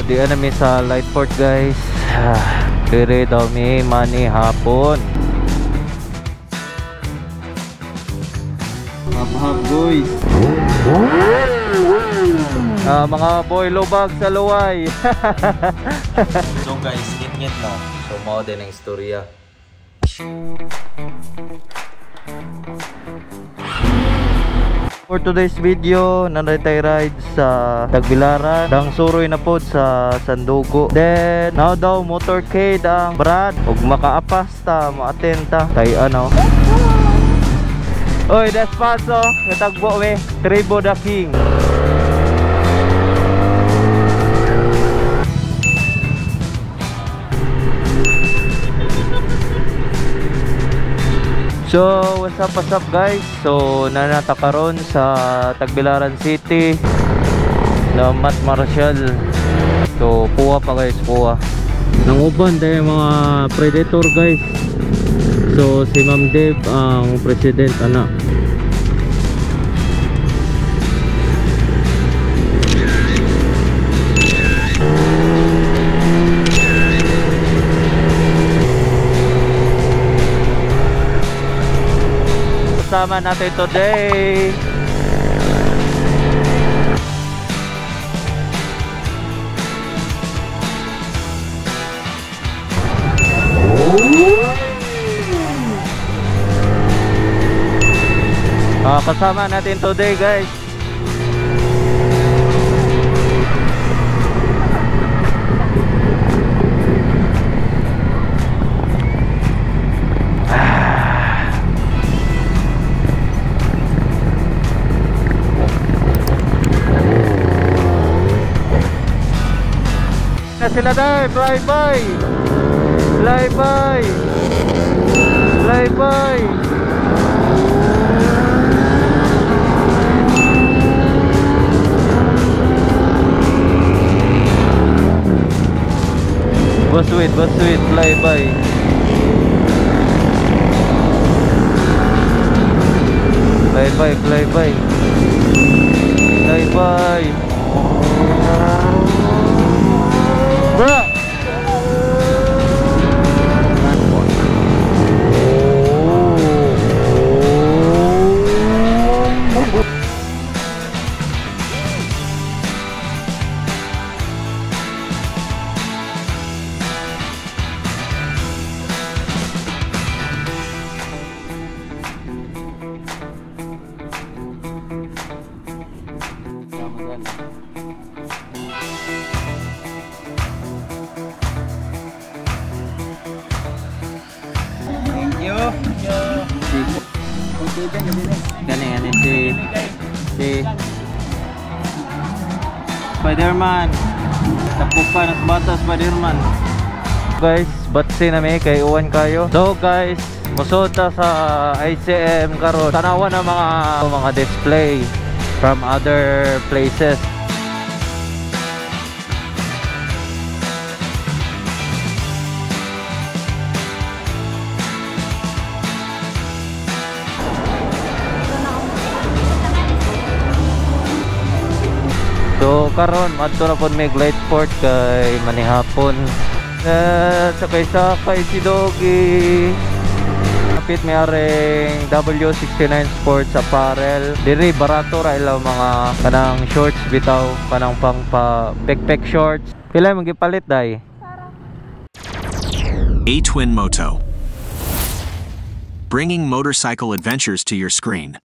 Di namin sa Lightport guys. Dire daw mi money hapon. Hap-hap guys. Mga boy lubag sa luway. So guys, ngit-ngit no. So mao din ang istorya. For today's video, nanay ride sa Tagbilaran, dang suroy na pod sa Sandugo. Then now daw motorcade ang Brad ug makaapas ta maatenta kay ano. Oy, despaso, natagbo we, Tribo the King. So, what's up guys? So, nanata karon sa Tagbilaran City na Mat Marshall. So, puwa pa guys, puwa. Nanguban tayo mga predator guys. So, si Ma'am Deb ang president anak. Kasama natin today kasama natin today guys na sila dahil, fly-by fly-by fly-by Buswit, fly-by fly-by fly-by fly-by bro. Gani si Spider-Man. Tapos pa ng bata Spider-Man. Guys, batsi na may kay uwan kayo. So guys, musod ta sa ICM karon. Tanawan ang mga display from other places. So karon adto na pod may Lightport kay manihapon. Sakay si Doggy. Kapit may aring W69 Sports Apparel. Diri barato ra ilaw mga kanang shorts bitaw, kanang pang backpack shorts. Pila man gipalit dai? A-Twin Moto, bringing motorcycle adventures to your screen.